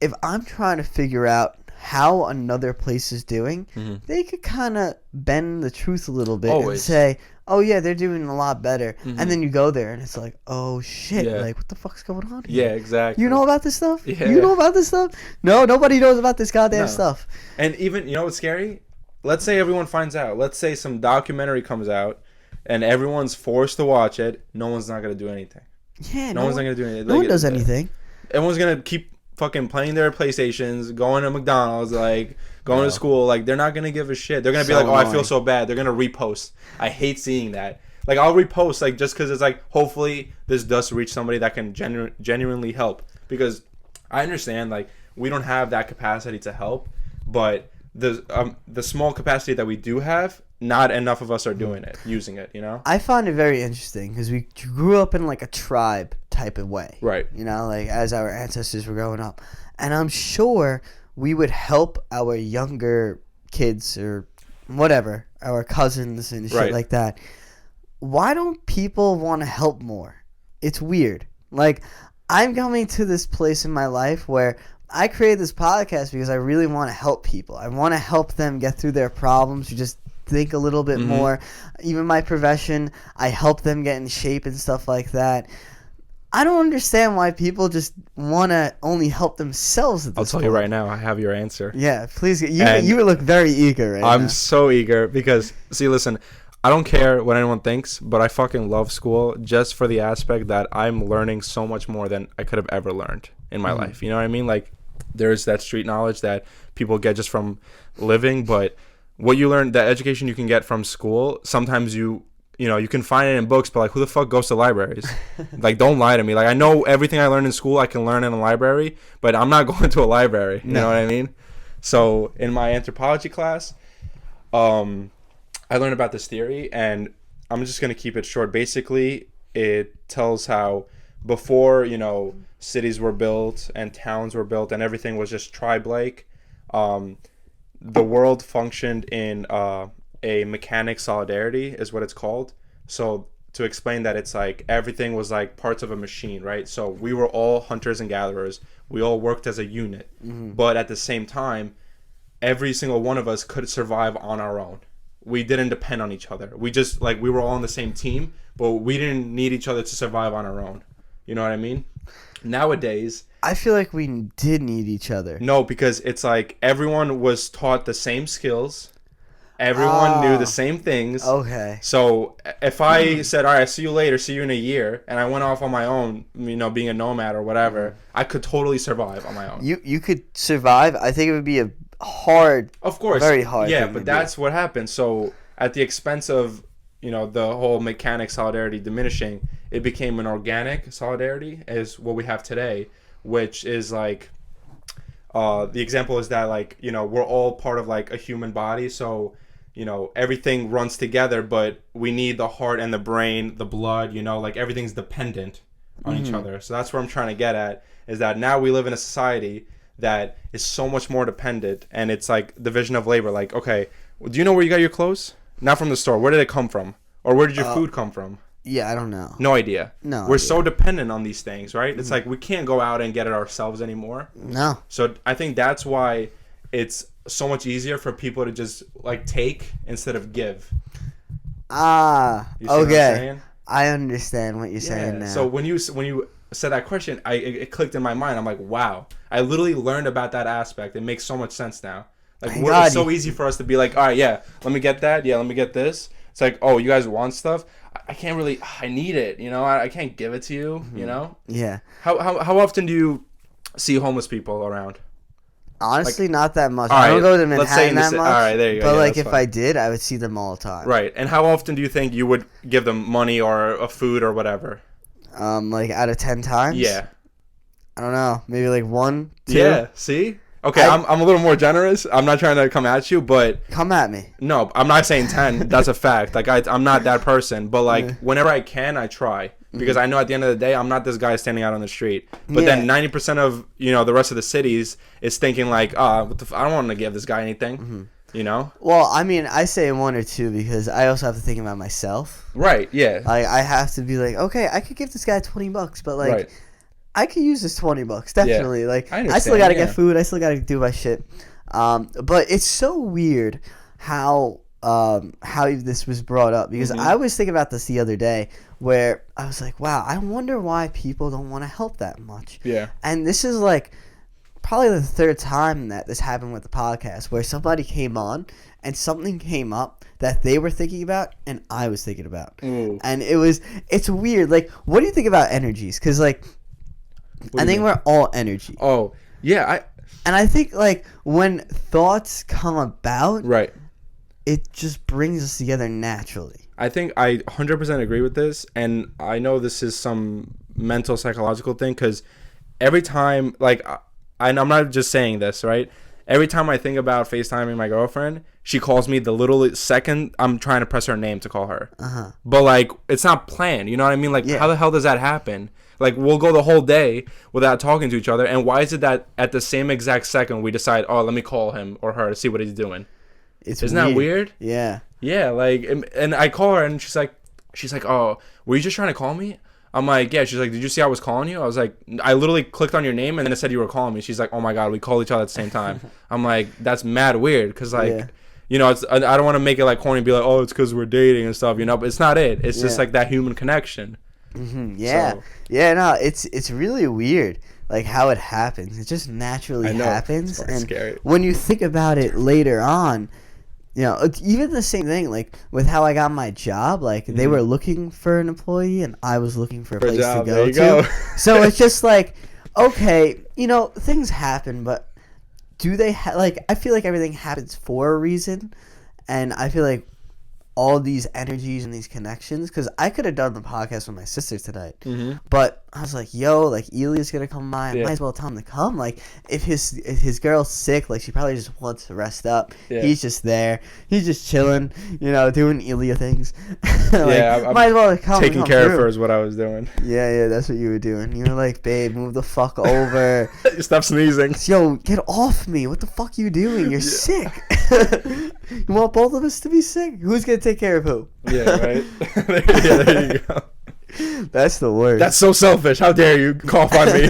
if I'm trying to figure out how another place is doing, they could kind of bend the truth a little bit and Always. say, oh, yeah, they're doing a lot better. And then you go there and it's like, oh, shit. Yeah. Like, what the fuck's going on here? Yeah, exactly. You know about this stuff? Yeah. You know about this stuff? No, nobody knows about this goddamn No. stuff. And even, you know what's scary? Let's say everyone finds out. Let's say some documentary comes out and everyone's forced to watch it. No one's not going to do anything. Yeah, No one's not going to do anything. no one does anything. everyone's gonna keep fucking playing their PlayStations, going to McDonald's, like going to school. Like they're not gonna give a shit. They're gonna be like, oh, I feel so bad. They're gonna repost. I hate seeing that. Like I'll repost like just because it's like hopefully this does reach somebody that can genuinely help, because I understand like we don't have that capacity to help, but the small capacity that we do have, not enough of us are doing it, using it, you know? I find it very interesting because we grew up in like a tribe type of way. Right. You know, like as our ancestors were growing up. And I'm sure we would help our younger kids or whatever, our cousins and shit like that. Why don't people want to help more? It's weird. Like, I'm coming to this place in my life where I created this podcast because I really want to help people. I want to help them get through their problems, to just think a little bit more. Even my profession, I help them get in shape and stuff like that. I don't understand why people just want to only help themselves at this I'll tell you right now, I have your answer. Yeah, please. You look very eager right now. I'm so eager because, see, listen, I don't care what anyone thinks, but I fucking love school just for the aspect that I'm learning so much more than I could have ever learned in my life. You know what I mean? Like, there's that street knowledge that people get just from living, but what you learn, the education you can get from school, sometimes you can find it in books, but like, who the fuck goes to libraries? Like, don't lie to me. Like, I know everything I learned in school I can learn in a library, but I'm not going to a library. You know what I mean? So in my anthropology class, I learned about this theory, and I'm just going to keep it short. Basically, it tells how before, cities were built and towns were built and everything was just tribe-like, the world functioned in a mechanic solidarity is what it's called. So to explain that, it's like everything was like parts of a machine, right? So we were all hunters and gatherers. We all worked as a unit. But at the same time, every single one of us could survive on our own. We didn't depend on each other. We just, like, we were all on the same team, but we didn't need each other to survive on our own. You know what I mean? Nowadays, I feel like we did need each other. No, because it's like everyone was taught the same skills. Everyone knew the same things. Okay. So if I said, all right, see you later, see you in a year, and I went off on my own, being a nomad or whatever, I could totally survive on my own. You could survive. I think it would be a hard, of course, very hard. Yeah, but that's what happened. So at the expense of, the whole mechanic solidarity diminishing, it became an organic solidarity, is what we have today, which is like, the example is that, like, we're all part of like a human body. So, everything runs together, but we need the heart and the brain, the blood, like everything's dependent on each other. So that's where I'm trying to get at, is that now we live in a society that is so much more dependent, and it's like division of labor. Like, okay, do you know where you got your clothes? Not from the store. Where did it come from? Or where did your food come from? Yeah, I don't know. No idea. No. We're so dependent on these things, right? It's like we can't go out and get it ourselves anymore. No. So I think that's why it's so much easier for people to just like take instead of give. Okay. I understand what you're saying now. So when you said that question, it clicked in my mind. I'm like, wow, I literally learned about that aspect. It makes so much sense now. Like, it's so easy for us to be like, all right, yeah, let me get that. Yeah, let me get this. It's like, oh, you guys want stuff? I can't really. I need it. I can't give it to you. Yeah. How often do you see homeless people around? Honestly, like, not that much. I don't go to Manhattan that much. All right, there you go. But like, if I did, I would see them all the time. Right. And how often do you think you would give them money or a food or whatever? Like out of 10 times. Yeah. I don't know. Maybe like 1, 2. Yeah. See. Okay, I'm a little more generous. I'm not trying to come at you, but... Come at me. No, I'm not saying 10. That's a fact. Like, I'm not that person. But, like, whenever I can, I try. Because I know at the end of the day, I'm not this guy standing out on the street. But then 90% of, the rest of the cities is thinking, like, I don't want to give this guy anything. Well, I mean, I say 1 or 2 because I also have to think about myself. Right, yeah. Like, I have to be like, okay, I could give this guy $20, but, like... Right. I could use this $20, definitely. Yeah, like, I still gotta get food. I still gotta do my shit. But it's so weird how this was brought up, because I was thinking about this the other day, where I was like, wow, I wonder why people don't want to help that much. Yeah. And this is like probably the 3rd time that this happened with the podcast, where somebody came on and something came up that they were thinking about and I was thinking about. And it's weird. Like, what do you think about energies? Because, like, I think we're all energy. Oh, yeah. And I think, like, when thoughts come about, Right. it just brings us together naturally. I think I 100% agree with this, and I know this is some mental psychological thing, because every time, like, I'm not just saying this, right? Every time I think about FaceTiming my girlfriend, she calls me the little second I'm trying to press her name to call her. Uh-huh. But, like, it's not planned. You know what I mean? Like, how the hell does that happen? Like, we'll go the whole day without talking to each other. And why is it that at the same exact second we decide, oh, let me call him or her to see what he's doing? Isn't that weird? Yeah. Yeah, like, and I call her and she's like, oh, were you just trying to call me? I'm like, yeah. She's like, did you see I was calling you? I was like, I literally clicked on your name and then it said you were calling me. She's like, oh my God, we called each other at the same time. I'm like, that's mad weird, because, like, you know, I don't want to make it like corny and be like, oh, it's because we're dating and stuff, you know, but it's not it. It's just like that human connection. Mm-hmm. Yeah. So, yeah, no, it's really weird, like, how it happens. It just naturally happens. It's and scary. When you think about it later on, you know, it's even the same thing, like, with how I got my job. Like, they were looking for an employee and I was looking for a place to go to. So it's just like, okay, you know, things happen, but do they like, I feel like everything happens for a reason, and I feel like all these energies and these connections, because I could have done the podcast with my sister tonight, but I was like, yo, like, Elia's gonna come by, I might as well tell him to come. Like, if his girl's sick, like, she probably just wants to rest up. He's just there, he's just chilling, you know, doing Elia things. Like, might as well come. Taking care of her is what I was doing. Yeah, that's what you were doing. You were like, babe, move the fuck over. Stop sneezing. Yo, get off me. What the fuck are you doing? You're sick. You want both of us to be sick? Who's gonna take care of who? Yeah, right. There you go. That's the worst. That's so selfish. How dare you cough on me?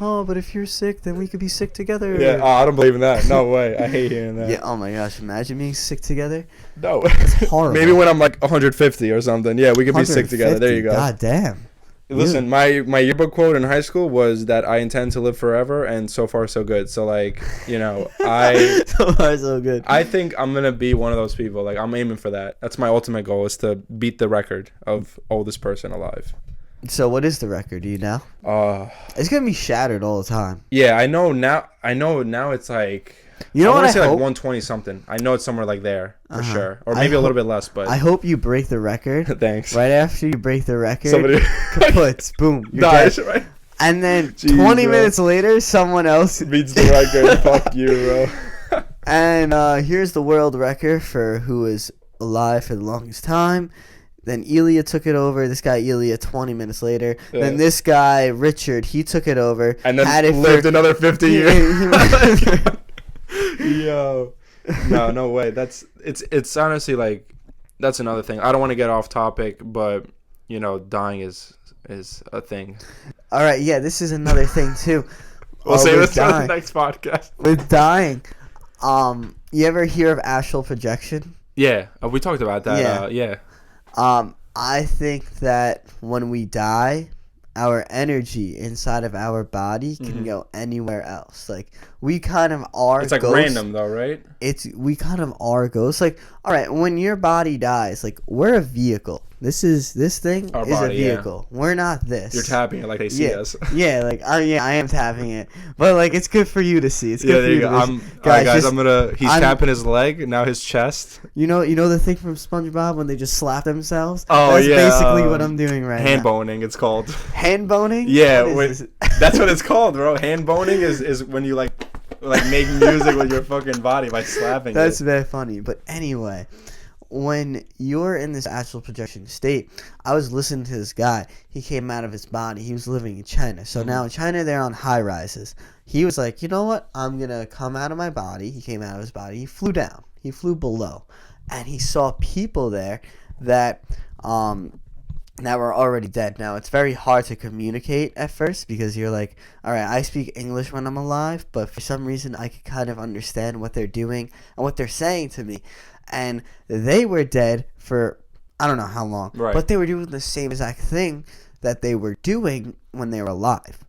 Oh, but if you're sick, then we could be sick together. Yeah, I don't believe in that. No way. I hate hearing that. Yeah. Oh my gosh, imagine being sick together. No. It's horrible. Maybe when I'm like 150 or something. Yeah, we could be sick together. There you go. God damn. Listen, my yearbook quote in high school was that I intend to live forever, and so far so good. So, like, you know, so far so good. I think I'm gonna be one of those people. Like, I'm aiming for that. That's my ultimate goal, is to beat the record of oldest person alive. So what is the record? Do you know? It's gonna be shattered all the time. Yeah, I know now. It's like, you know, I what I say hope? Like 120 something. I know it's somewhere like there for sure, or maybe a little bit less. But I hope you break the record. Thanks. Right after you break the record, Somebody kaputs, boom, you're dies, dead. right? And then 20 minutes later, someone else beats the record. Fuck you, bro. And here's the world record for who was alive for the longest time. Then Elia took it over. This guy Elia 20 minutes later. Yeah. Then this guy Richard, he took it over. And then lived another 50 years. Yo. No way. It's honestly, like, that's another thing. I don't want to get off topic, but, you know, dying is a thing. All right, yeah, this is another thing too. We'll save this for the next podcast. With dying, you ever hear of astral projection? Yeah, we talked about that. Yeah. I think that when we die, our energy inside of our body can go anywhere else. Like, we kind of are. It's like ghosts. Random though, right? We kind of are ghosts. Like, all right, when your body dies, like, we're a vehicle. This thing our is body, a vehicle. Yeah. We're not this. You're tapping it like they see us. Yeah, like, I am tapping it. But, like, it's good for you to see. It's good for you to see. Guys, he's tapping his leg, now his chest. You know the thing from SpongeBob when they just slap themselves? Oh, that's yeah. That's basically what I'm doing right hand now. Hand boning, it's called. Hand boning? Yeah, that's what it's called, bro. Hand boning is when you, like make music with your fucking body by slapping That's it. very funny. But anyway, when you're in this astral projection state, I was listening to this guy. He came out of his body. He was living in China. So now in China, they're on high rises. He was like, you know what? I'm going to come out of my body. He came out of his body. He flew down. He flew below. And he saw people there that were already dead. Now, it's very hard to communicate at first because you're like, all right, I speak English when I'm alive, but for some reason I can kind of understand what they're doing and what they're saying to me. And they were dead for I don't know how long, right. But they were doing the same exact thing that they were doing when they were alive.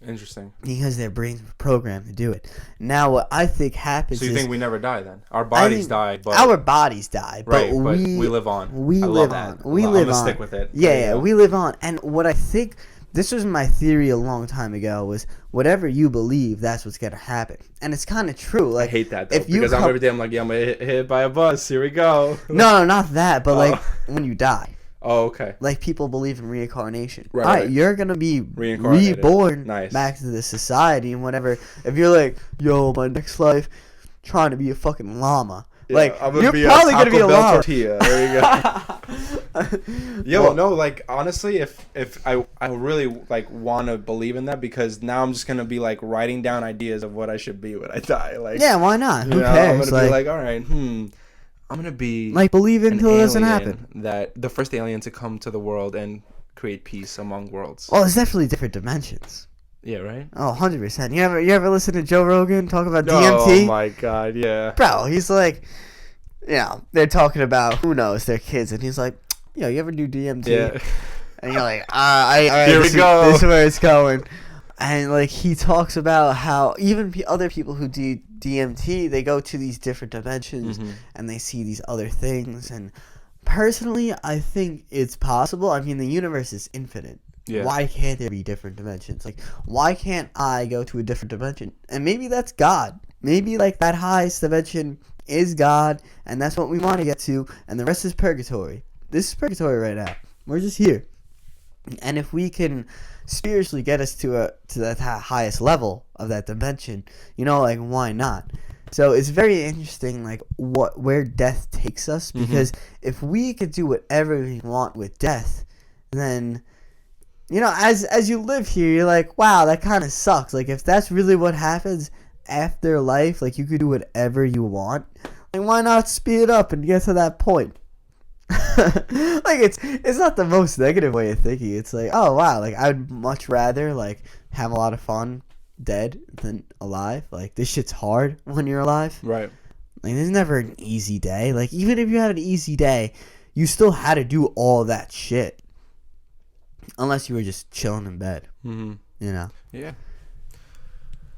Interesting. Because their brains were programmed to do it. Now, what I think happens is... So you think we never die then? Our bodies die, but... Our bodies die, right, but we live on. We live on. We live on. I'm going to stick with it. Yeah, we live on. And what I think this was my theory a long time ago, was whatever you believe, that's what's gonna happen. And it's kind of true. Like, I hate that though, because I'm every day I'm like, yeah, I'm gonna get hit by a bus. Here we go. No, not that, but like when you die. Oh, okay. Like, people believe in reincarnation. Right, All right, right. you're gonna be Reincarnated. reborn Nice. back to the society and whatever. If you're like, yo, my next life, trying to be a fucking llama. Yeah, like, I'm you're be probably gonna be a Taco Bell llama. tortilla. There you go. Yo, Well, no, like honestly, if I really like want to believe in that, because now I'm just gonna be like writing down ideas of what I should be when I die. Like, yeah, why not? Who you know, cares? I'm gonna be like, all right, I'm gonna be like, believe an until it doesn't alien happen. That the first alien to come to the world and create peace among worlds. Well, it's definitely different dimensions. Yeah, right. Oh, 100%. You ever listen to Joe Rogan talk about DMT? Oh my god, yeah. Bro, he's like, they're talking about, who knows, their kids, and he's like, yo, you ever do DMT? Yeah. And you're like, all right, Here we go. This is where it's going. And like, he talks about how even other people who do DMT, they go to these different dimensions and they see these other things. And personally, I think it's possible. I mean, the universe is infinite. Yeah. Why can't there be different dimensions? Like, why can't I go to a different dimension? And maybe that's God. Maybe like that highest dimension is God, and that's what we want to get to, and the rest is purgatory. This is purgatory right now. We're just here. And if we can spiritually get us to that highest level of that dimension, like, why not? So it's very interesting, like, where death takes us, because if we could do whatever we want with death, then, as you live here, you're like, wow, that kind of sucks. Like, if that's really what happens after life, like, you could do whatever you want, like, why not speed it up and get to that point? Like, it's not the most negative way of thinking. It's like, oh wow, like, I'd much rather like have a lot of fun dead than alive. Like, this shit's hard when you're alive. Right. Like, there's never an easy day. Like, even if you had an easy day, you still had to do all that shit. Unless you were just chilling in bed. Yeah.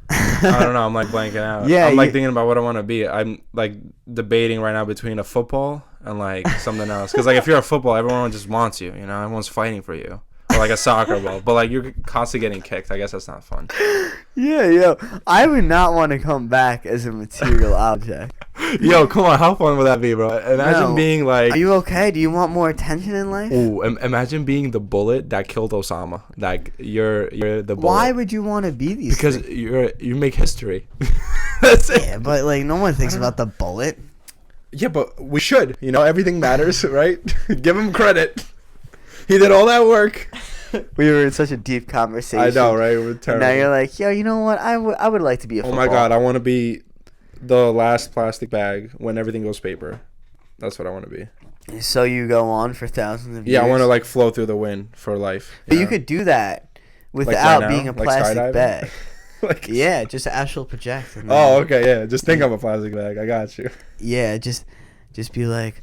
I don't know. I'm like blanking out. Yeah, I'm like thinking about what I want to be. I'm like debating right now between a football and like something else. Because like if you're a football, everyone just wants you. Everyone's fighting for you. Or like a soccer ball. But like you're constantly getting kicked. I guess that's not fun. Yeah. I would not want to come back as a material object. Yo, come on. How fun would that be, bro? Imagine being like... Are you okay? Do you want more attention in life? Ooh, imagine being the bullet that killed Osama. Like, you're the bullet. Why would you want to be these Because things? you make history. That's it. Yeah, but like, no one thinks about the bullet. Yeah, but we should. Everything matters, right? Give him credit. He did all that work. We were in such a deep conversation. I know, right? We're terrible. And now you're like, yo, you know what? I would like to be a football. Oh my god, I want to be the last plastic bag when everything goes paper. That's what I want to be. So you go on for thousands of years? Yeah, I want to like flow through the wind for life. But you could do that without right being a now? Like plastic skydiving? bag. Like, Yeah, just astral project. And oh, okay, yeah. Just think I'm a plastic bag. I got you. Yeah, just be like,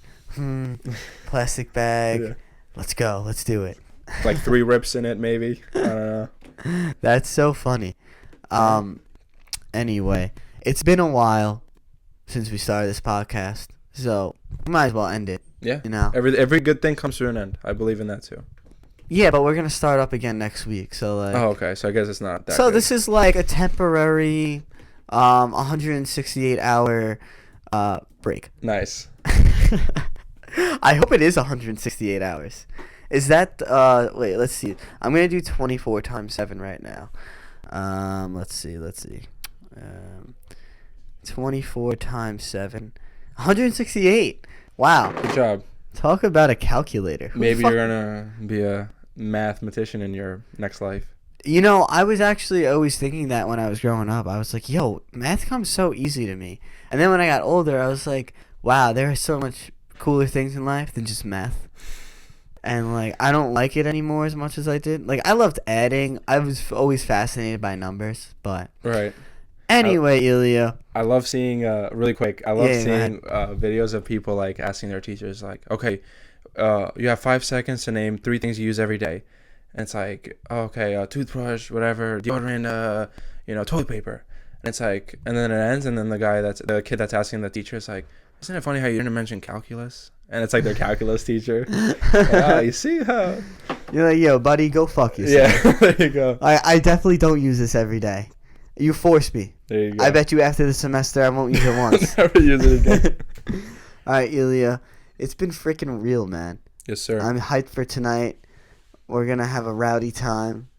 plastic bag. Yeah. Let's go. Let's do it. Like 3 rips in it, maybe. I don't know. That's so funny. Anyway, it's been a while since we started this podcast, so we might as well end it. Yeah. Every good thing comes to an end. I believe in that too. Yeah, but we're gonna start up again next week. So like. Oh, okay. So I guess it's not that. So good. this is like a temporary, 168 hour, break. Nice. I hope it is 168 hours. Is that wait, let's see. I'm going to do 24 times 7 right now. Let's see. 24 times 7. 168. Wow. Good job. Talk about a calculator. Maybe you're going to be a mathematician in your next life. I was actually always thinking that when I was growing up. I was like, yo, math comes so easy to me. And then when I got older, I was like, wow, there are so much cooler things in life than just math. And like, I don't like it anymore as much as I did. Like, I loved adding. I was always fascinated by numbers, but Right. Anyway, Ilya. I love seeing really quick. I love seeing videos of people like asking their teachers like, okay, you have 5 seconds to name 3 things you use every day. And it's like, okay, toothbrush, whatever, deodorant, toilet paper. And it's like, and then it ends, and then the kid that's asking the teacher is like, isn't it funny how you didn't mention calculus? And it's like their calculus teacher. You see how You're like, yo, buddy, go fuck yourself. Yeah, there you go. I definitely don't use this every day. You force me. There you go. I bet you after the semester I won't use it once. Never use it again. All right, Ilya. It's been freaking real, man. Yes, sir. I'm hyped for tonight. We're going to have a rowdy time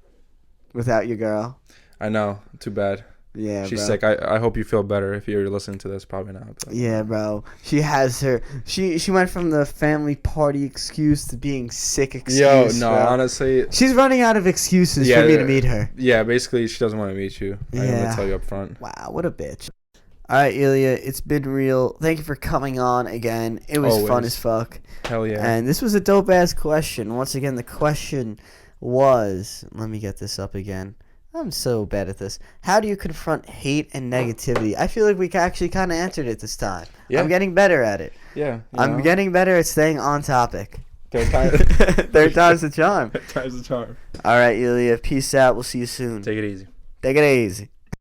without your girl. I know. Too bad. Yeah, She's bro. sick. I hope you feel better if you're listening to this. Probably not. But. Yeah, bro. She has her. She went from the family party excuse to being sick excuse. Yo, no, bro. honestly. She's running out of excuses for me to meet her. Yeah, basically, she doesn't want to meet you. I'm Yeah. going to tell you up front. Wow, what a bitch. All right, Ilya, it's been real. Thank you for coming on again. It was fun Always. as fuck. Hell yeah. And this was a dope-ass question. Once again, the question was... Let me get this up again. I'm so bad at this. How do you confront hate and negativity? I feel like we actually kind of answered it this time. Yeah. I'm getting better at it. Yeah. I'm getting better at staying on topic. Third time. Third time's the charm. Third time's the charm. All right, Ilya. Peace out. We'll see you soon. Take it easy. Take it easy.